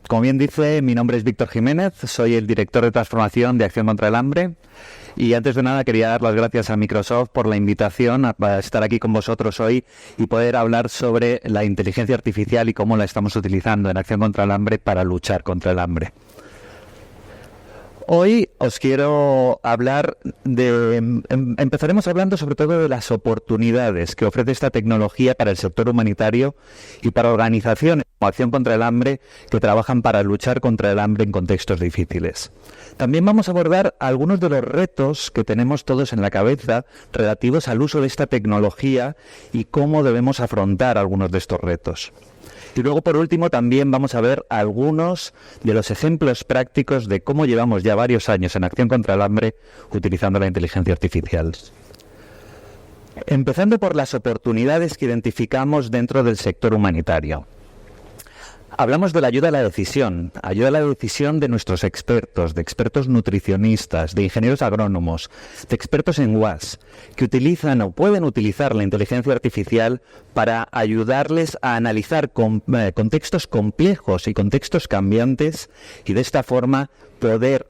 Como bien dice, mi nombre es Víctor Jiménez, soy el director de transformación de Acción contra el Hambre. Y antes de nada quería dar las gracias a Microsoft por la invitación a estar aquí con vosotros hoy y poder hablar sobre la inteligencia artificial y cómo la estamos utilizando en Acción contra el Hambre para luchar contra el hambre. Hoy os quiero hablar empezaremos hablando sobre todo de las oportunidades que ofrece esta tecnología para el sector humanitario y para organizaciones como Acción contra el Hambre que trabajan para luchar contra el hambre en contextos difíciles. También vamos a abordar algunos de los retos que tenemos todos en la cabeza relativos al uso de esta tecnología y cómo debemos afrontar algunos de estos retos. Y luego, por último, también vamos a ver algunos de los ejemplos prácticos de cómo llevamos ya varios años en Acción contra el Hambre utilizando la inteligencia artificial. Empezando por las oportunidades que identificamos dentro del sector humanitario. Hablamos de la ayuda a la decisión de nuestros expertos, de expertos nutricionistas, de ingenieros agrónomos, de expertos en UAS, que utilizan o pueden utilizar la inteligencia artificial para ayudarles a analizar contextos complejos y contextos cambiantes y de esta forma poder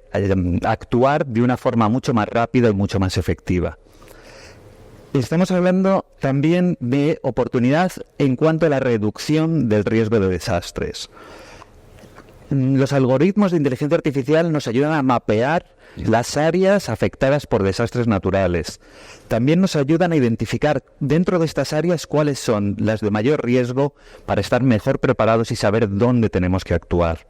actuar de una forma mucho más rápida y mucho más efectiva. Estamos hablando también de oportunidad en cuanto a la reducción del riesgo de desastres. Los algoritmos de inteligencia artificial nos ayudan a mapear las áreas afectadas por desastres naturales. También nos ayudan a identificar dentro de estas áreas cuáles son las de mayor riesgo para estar mejor preparados y saber dónde tenemos que actuar.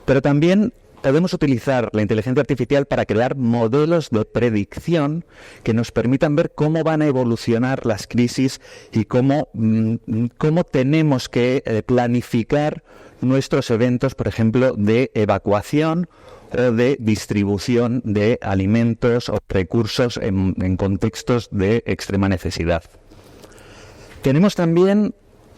Pero también podemos utilizar la inteligencia artificial para crear modelos de predicción que nos permitan ver cómo van a evolucionar las crisis y cómo tenemos que planificar nuestros eventos, por ejemplo, de evacuación o de distribución de alimentos o recursos en contextos de extrema necesidad. Tenemos también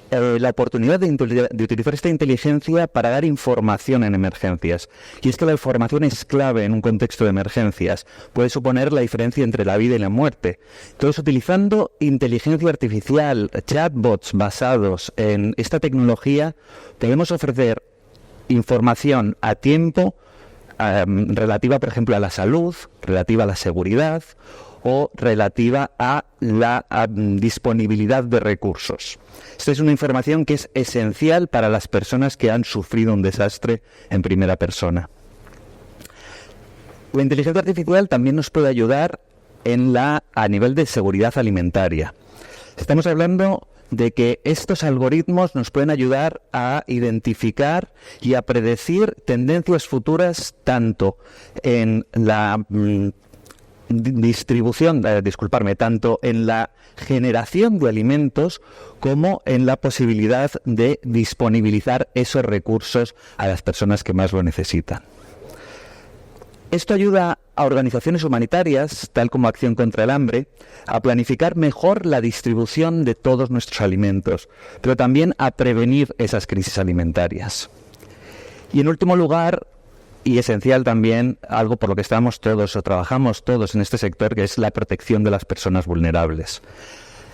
la oportunidad de utilizar esta inteligencia para dar información en emergencias. Y es que la información es clave en un contexto de emergencias. Puede suponer la diferencia entre la vida y la muerte. Entonces, utilizando inteligencia artificial, chatbots basados en esta tecnología, podemos ofrecer información a tiempo relativa, por ejemplo, a la salud, relativa a la seguridad o relativa a la disponibilidad de recursos. Esta es una información que es esencial para las personas que han sufrido un desastre en primera persona. La inteligencia artificial también nos puede ayudar a nivel de seguridad alimentaria. Estamos hablando de que estos algoritmos nos pueden ayudar a identificar y a predecir tendencias futuras tanto en la tanto en la generación de alimentos como en la posibilidad de disponibilizar esos recursos a las personas que más lo necesitan. Esto ayuda a organizaciones humanitarias, tal como Acción contra el Hambre, a planificar mejor la distribución de todos nuestros alimentos, pero también a prevenir esas crisis alimentarias. Y en último lugar, y esencial también, algo por lo que estamos todos o trabajamos todos en este sector, que es la protección de las personas vulnerables.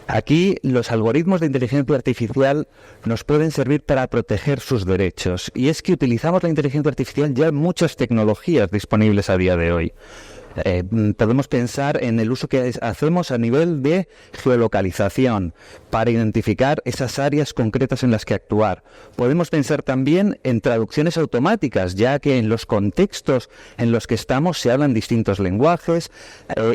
Aquí los algoritmos de inteligencia artificial nos pueden servir para proteger sus derechos. Y es que utilizamos la inteligencia artificial ya en muchas tecnologías disponibles a día de hoy. Podemos pensar en el uso que hacemos a nivel de geolocalización para identificar esas áreas concretas en las que actuar. Podemos pensar también en traducciones automáticas, ya que en los contextos en los que estamos se hablan distintos lenguajes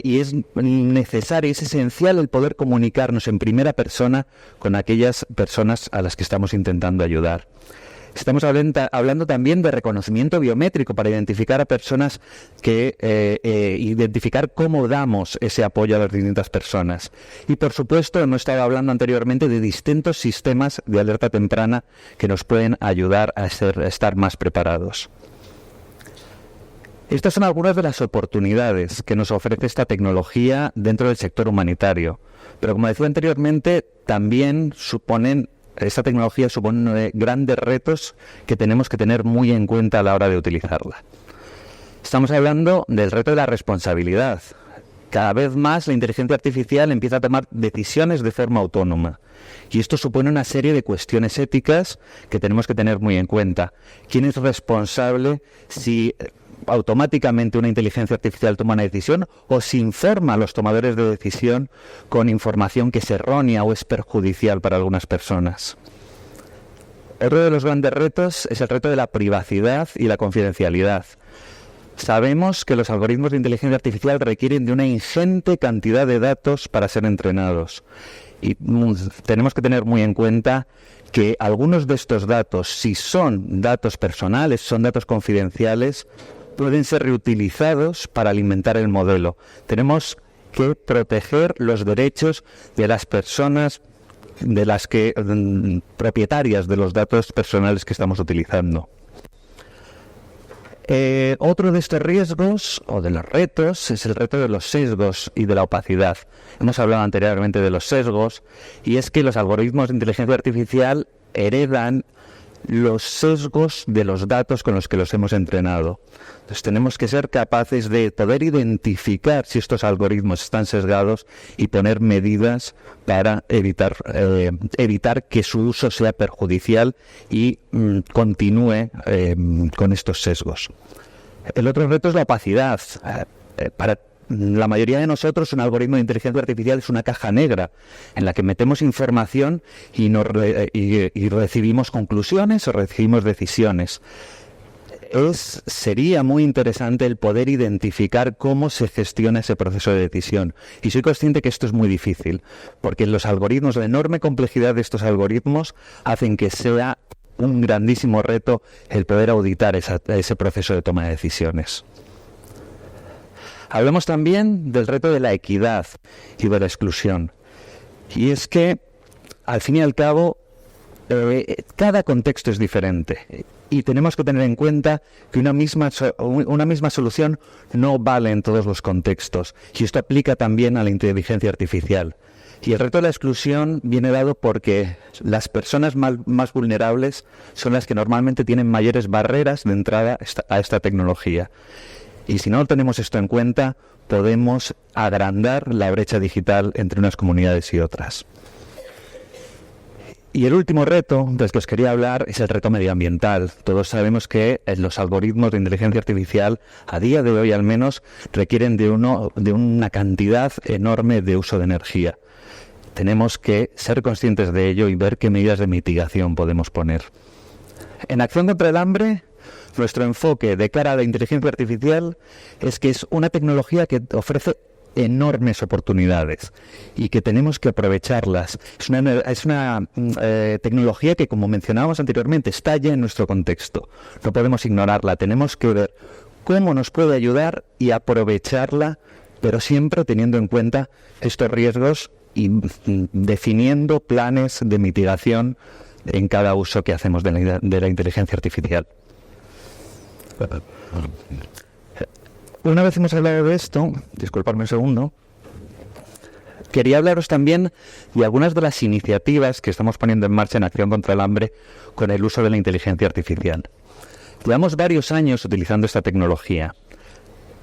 y es necesario, es esencial el poder comunicarnos en primera persona con aquellas personas a las que estamos intentando ayudar. Estamos hablando también de reconocimiento biométrico para identificar a personas identificar cómo damos ese apoyo a las distintas personas. Y por supuesto, hemos estado hablando anteriormente de distintos sistemas de alerta temprana que nos pueden ayudar a estar más preparados. Estas son algunas de las oportunidades que nos ofrece esta tecnología dentro del sector humanitario. Pero como decía anteriormente, también esta tecnología supone grandes retos que tenemos que tener muy en cuenta a la hora de utilizarla. Estamos hablando del reto de la responsabilidad. Cada vez más la inteligencia artificial empieza a tomar decisiones de forma autónoma. Y esto supone una serie de cuestiones éticas que tenemos que tener muy en cuenta. ¿Quién es responsable si automáticamente una inteligencia artificial toma una decisión o si informa a los tomadores de decisión con información que es errónea o es perjudicial para algunas personas? Otro de los grandes retos es el reto de la privacidad y la confidencialidad. Sabemos que los algoritmos de inteligencia artificial requieren de una ingente cantidad de datos para ser entrenados. Y tenemos que tener muy en cuenta que algunos de estos datos, si son datos personales, son datos confidenciales, pueden ser reutilizados para alimentar el modelo. Tenemos que proteger los derechos de las personas propietarias de los datos personales que estamos utilizando. Otro de estos riesgos o de los retos es el reto de los sesgos y de la opacidad. Hemos hablado anteriormente de los sesgos y es que los algoritmos de inteligencia artificial heredan los sesgos de los datos con los que los hemos entrenado. Entonces tenemos que ser capaces de poder identificar si estos algoritmos están sesgados y poner medidas para evitar que su uso sea perjudicial y continúe con estos sesgos. El otro reto es la opacidad. Para la mayoría de nosotros, un algoritmo de inteligencia artificial es una caja negra en la que metemos información y recibimos conclusiones o recibimos decisiones. Sería muy interesante el poder identificar cómo se gestiona ese proceso de decisión. Y soy consciente que esto es muy difícil, porque los algoritmos, la enorme complejidad de estos algoritmos, hacen que sea un grandísimo reto el poder auditar ese proceso de toma de decisiones. Hablemos también del reto de la equidad y de la exclusión. Y es que, al fin y al cabo, cada contexto es diferente. Y tenemos que tener en cuenta que una misma solución no vale en todos los contextos. Y esto aplica también a la inteligencia artificial. Y el reto de la exclusión viene dado porque las personas más vulnerables son las que normalmente tienen mayores barreras de entrada a esta tecnología. Y si no tenemos esto en cuenta, podemos agrandar la brecha digital entre unas comunidades y otras. Y el último reto del que os quería hablar es el reto medioambiental. Todos sabemos que los algoritmos de inteligencia artificial, a día de hoy al menos, requieren de una cantidad enorme de uso de energía. Tenemos que ser conscientes de ello y ver qué medidas de mitigación podemos poner. En Acción contra el Hambre, nuestro enfoque de cara a la inteligencia artificial es que es una tecnología que ofrece enormes oportunidades y que tenemos que aprovecharlas. Es una tecnología que, como mencionábamos anteriormente, está ya en nuestro contexto. No podemos ignorarla, tenemos que ver cómo nos puede ayudar y aprovecharla, pero siempre teniendo en cuenta estos riesgos y definiendo planes de mitigación en cada uso que hacemos de la inteligencia artificial. Una vez hemos hablado de esto, disculpadme un segundo, quería hablaros también de algunas de las iniciativas que estamos poniendo en marcha en Acción contra el Hambre con el uso de la inteligencia artificial. Llevamos varios años utilizando esta tecnología.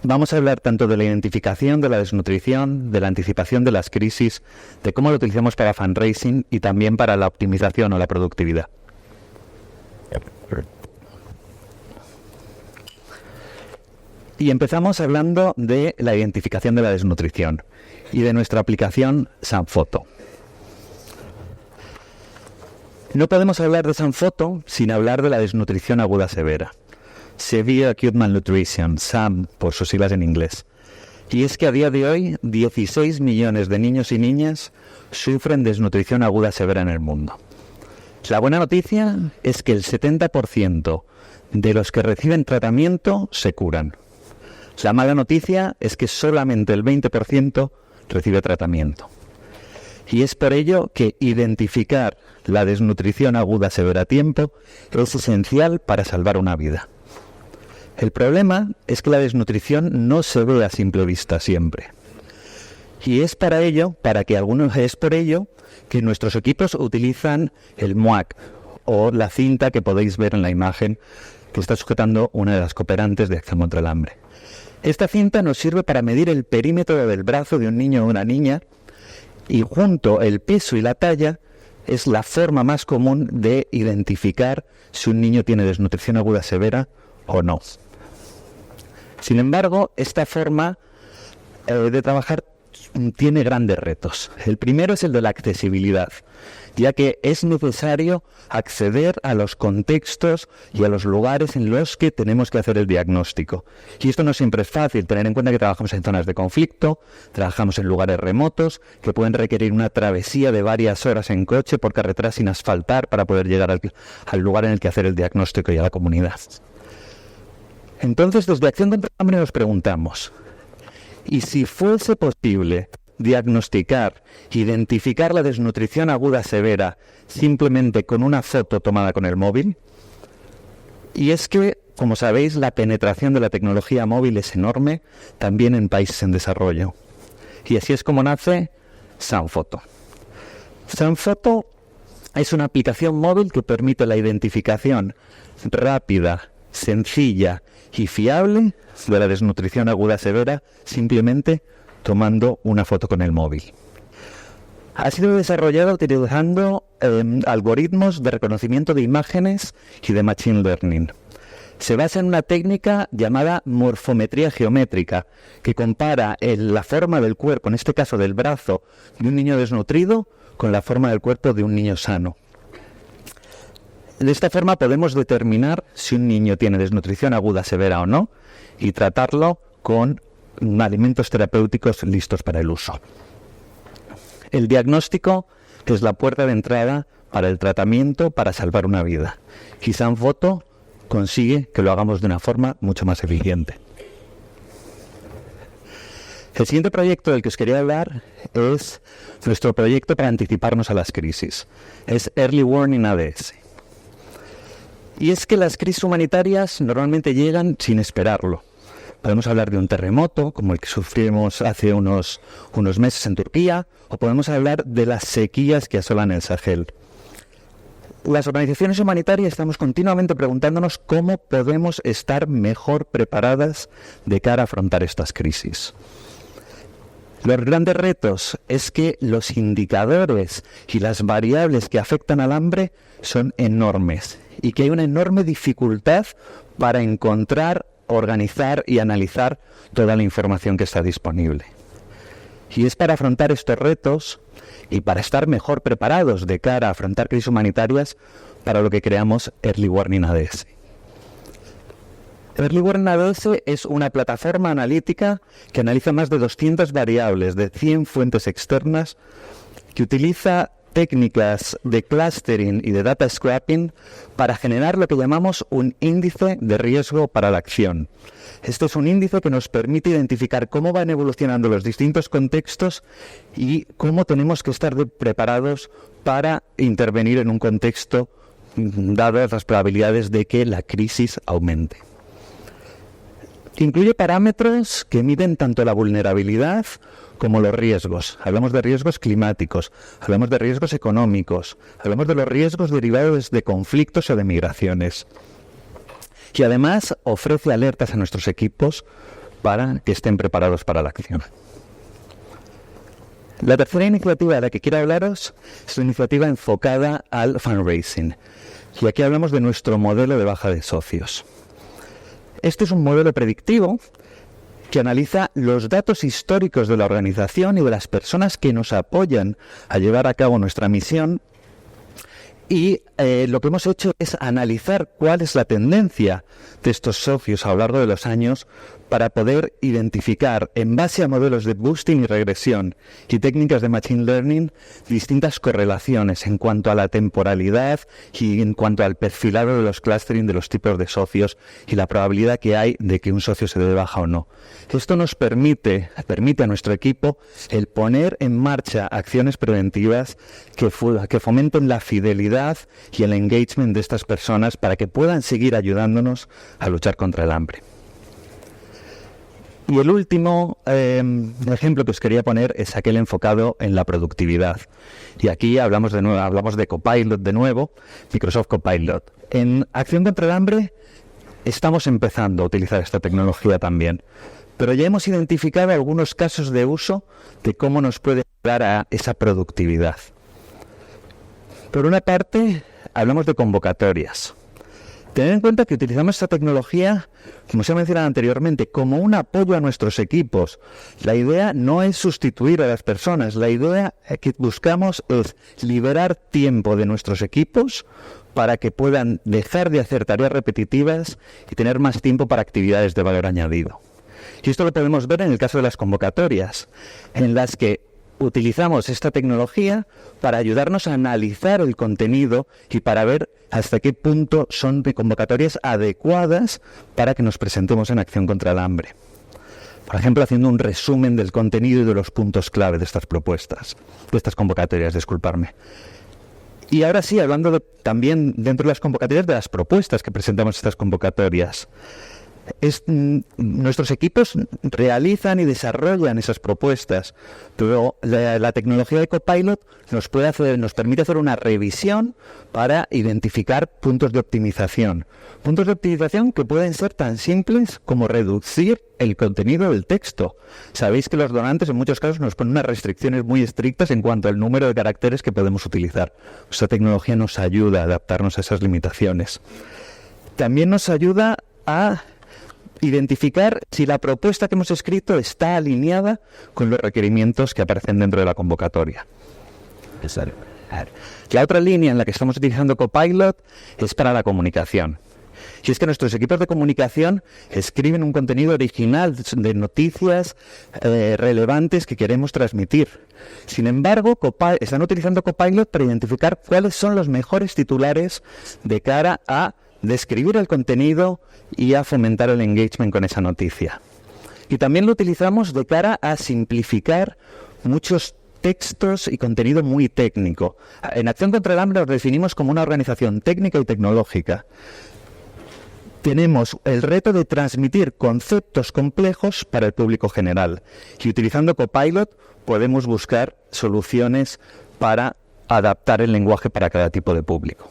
Vamos a hablar tanto de la identificación de la desnutrición, de la anticipación de las crisis, de cómo lo utilizamos para fundraising y también para la optimización o la productividad. Y empezamos hablando de la identificación de la desnutrición y de nuestra aplicación SAMFoto. No podemos hablar de SAMFoto sin hablar de la desnutrición aguda severa. Severe Acute Malnutrition, SAM por sus siglas en inglés. Y es que a día de hoy 16 millones de niños y niñas sufren desnutrición aguda severa en el mundo. La buena noticia es que el 70% de los que reciben tratamiento se curan. La mala noticia es que solamente el 20% recibe tratamiento. Y es por ello que identificar la desnutrición aguda severa a tiempo es esencial para salvar una vida. El problema es que la desnutrición no se ve a simple vista siempre. Y es por ello que nuestros equipos utilizan el MUAC o la cinta que podéis ver en la imagen que está sujetando una de las cooperantes de Acción contra el Hambre. Esta cinta nos sirve para medir el perímetro del brazo de un niño o una niña, y junto el peso y la talla es la forma más común de identificar si un niño tiene desnutrición aguda severa o no. Sin embargo, esta forma de trabajar tiene grandes retos. El primero es el de la accesibilidad, ya que es necesario acceder a los contextos y a los lugares en los que tenemos que hacer el diagnóstico. Y esto no siempre es fácil, tener en cuenta que trabajamos en zonas de conflicto, trabajamos en lugares remotos, que pueden requerir una travesía de varias horas en coche por carretera sin asfaltar para poder llegar al lugar en el que hacer el diagnóstico y a la comunidad. Entonces, desde Acción contra el Hambre nos preguntamos, ¿y si fuese posible diagnosticar, identificar la desnutrición aguda severa simplemente con una foto tomada con el móvil? Y es que, como sabéis, la penetración de la tecnología móvil es enorme, también en países en desarrollo. Y así es como nace Sanfoto. Sanfoto es una aplicación móvil que permite la identificación rápida, sencilla y fiable de la desnutrición aguda severa simplemente tomando una foto con el móvil. Ha sido desarrollado utilizando algoritmos de reconocimiento de imágenes y de Machine Learning. Se basa en una técnica llamada morfometría geométrica, que compara la forma del cuerpo, en este caso del brazo, de un niño desnutrido con la forma del cuerpo de un niño sano. De esta forma podemos determinar si un niño tiene desnutrición aguda severa o no y tratarlo con alimentos terapéuticos listos para el uso. El diagnóstico es la puerta de entrada para el tratamiento para salvar una vida. Y Sanfoto consigue que lo hagamos de una forma mucho más eficiente. El siguiente proyecto del que os quería hablar es nuestro proyecto para anticiparnos a las crisis. Es Early Warning ADS. Y es que las crisis humanitarias normalmente llegan sin esperarlo. Podemos hablar de un terremoto, como el que sufrimos hace unos meses en Turquía, o podemos hablar de las sequías que asolan el Sahel. Las organizaciones humanitarias estamos continuamente preguntándonos cómo podemos estar mejor preparadas de cara a afrontar estas crisis. Los grandes retos es que los indicadores y las variables que afectan al hambre son enormes y que hay una enorme dificultad para encontrar, organizar y analizar toda la información que está disponible. Y es para afrontar estos retos y para estar mejor preparados de cara a afrontar crisis humanitarias para lo que creamos Early Warning ADS. Early Warning ADS es una plataforma analítica que analiza más de 200 variables de 100 fuentes externas, que utiliza técnicas de clustering y de data scraping para generar lo que llamamos un índice de riesgo para la acción. Esto es un índice que nos permite identificar cómo van evolucionando los distintos contextos y cómo tenemos que estar preparados para intervenir en un contexto dadas las probabilidades de que la crisis aumente. Incluye parámetros que miden tanto la vulnerabilidad como los riesgos. Hablamos de riesgos climáticos, hablamos de riesgos económicos, hablamos de los riesgos derivados de conflictos o de migraciones. Y además ofrece alertas a nuestros equipos para que estén preparados para la acción. La tercera iniciativa de la que quiero hablaros es una iniciativa enfocada al fundraising. Y aquí hablamos de nuestro modelo de baja de socios. Este es un modelo predictivo que analiza los datos históricos de la organización y de las personas que nos apoyan a llevar a cabo nuestra misión. Y lo que hemos hecho es analizar cuál es la tendencia de estos socios a lo largo de los años para poder identificar, en base a modelos de boosting y regresión y técnicas de Machine Learning, distintas correlaciones en cuanto a la temporalidad y en cuanto al perfilado de los clustering de los tipos de socios y la probabilidad que hay de que un socio se dé de baja o no. Esto nos permite a nuestro equipo el poner en marcha acciones preventivas que fomenten la fidelidad y el engagement de estas personas para que puedan seguir ayudándonos a luchar contra el hambre. Y el último ejemplo que os quería poner es aquel enfocado en la productividad. Y aquí hablamos de Copilot de nuevo, Microsoft Copilot. En Acción contra el Hambre estamos empezando a utilizar esta tecnología también, pero ya hemos identificado algunos casos de uso de cómo nos puede ayudar a esa productividad. Por una parte, hablamos de convocatorias. Tened en cuenta que utilizamos esta tecnología, como se ha mencionado anteriormente, como un apoyo a nuestros equipos. La idea no es sustituir a las personas, la idea que buscamos es liberar tiempo de nuestros equipos para que puedan dejar de hacer tareas repetitivas y tener más tiempo para actividades de valor añadido. Y esto lo podemos ver en el caso de las convocatorias, en las que utilizamos esta tecnología para ayudarnos a analizar el contenido y para ver hasta qué punto son de convocatorias adecuadas para que nos presentemos en Acción contra el Hambre. Por ejemplo, haciendo un resumen del contenido y de los puntos clave de estas propuestas, de estas convocatorias, disculparme. Y ahora sí, hablando también dentro de las convocatorias de las propuestas que presentamos estas convocatorias. Nuestros equipos realizan y desarrollan esas propuestas, pero la tecnología de Copilot nos permite hacer una revisión para identificar puntos de optimización. Puntos de optimización que pueden ser tan simples como reducir el contenido del texto. Sabéis que los donantes en muchos casos nos ponen unas restricciones muy estrictas en cuanto al número de caracteres que podemos utilizar. Esta tecnología nos ayuda a adaptarnos a esas limitaciones. También nos ayuda a identificar si la propuesta que hemos escrito está alineada con los requerimientos que aparecen dentro de la convocatoria. La otra línea en la que estamos utilizando Copilot es para la comunicación. Y es que nuestros equipos de comunicación escriben un contenido original de noticias relevantes que queremos transmitir. Sin embargo, están utilizando Copilot para identificar cuáles son los mejores titulares de cara a describir el contenido y a fomentar el engagement con esa noticia. Y también lo utilizamos de cara a simplificar muchos textos y contenido muy técnico. En Acción contra el Hambre lo definimos como una organización técnica y tecnológica. Tenemos el reto de transmitir conceptos complejos para el público general. Y utilizando Copilot podemos buscar soluciones para adaptar el lenguaje para cada tipo de público.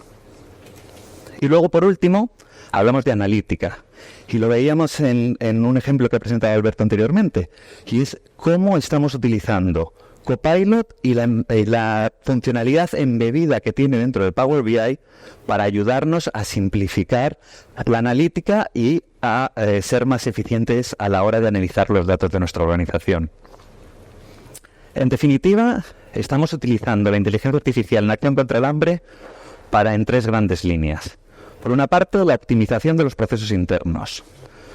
Y luego, por último, hablamos de analítica. Y lo veíamos en un ejemplo que presentaba Alberto anteriormente. Y es cómo estamos utilizando Copilot y la funcionalidad embebida que tiene dentro del Power BI para ayudarnos a simplificar la analítica y a ser más eficientes a la hora de analizar los datos de nuestra organización. En definitiva, estamos utilizando la inteligencia artificial en Acción contra el Hambre en tres grandes líneas. Por una parte, la optimización de los procesos internos.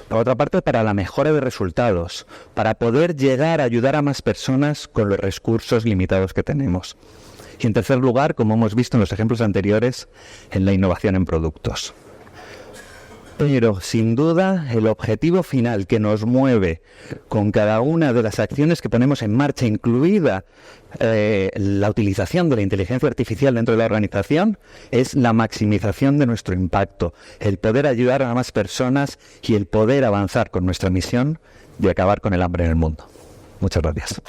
Por otra parte, para la mejora de resultados, para poder llegar a ayudar a más personas con los recursos limitados que tenemos. Y en tercer lugar, como hemos visto en los ejemplos anteriores, en la innovación en productos. Pero, sin duda, el objetivo final que nos mueve con cada una de las acciones que ponemos en marcha, incluida la utilización de la inteligencia artificial dentro de la organización, es la maximización de nuestro impacto, el poder ayudar a más personas y el poder avanzar con nuestra misión de acabar con el hambre en el mundo. Muchas gracias.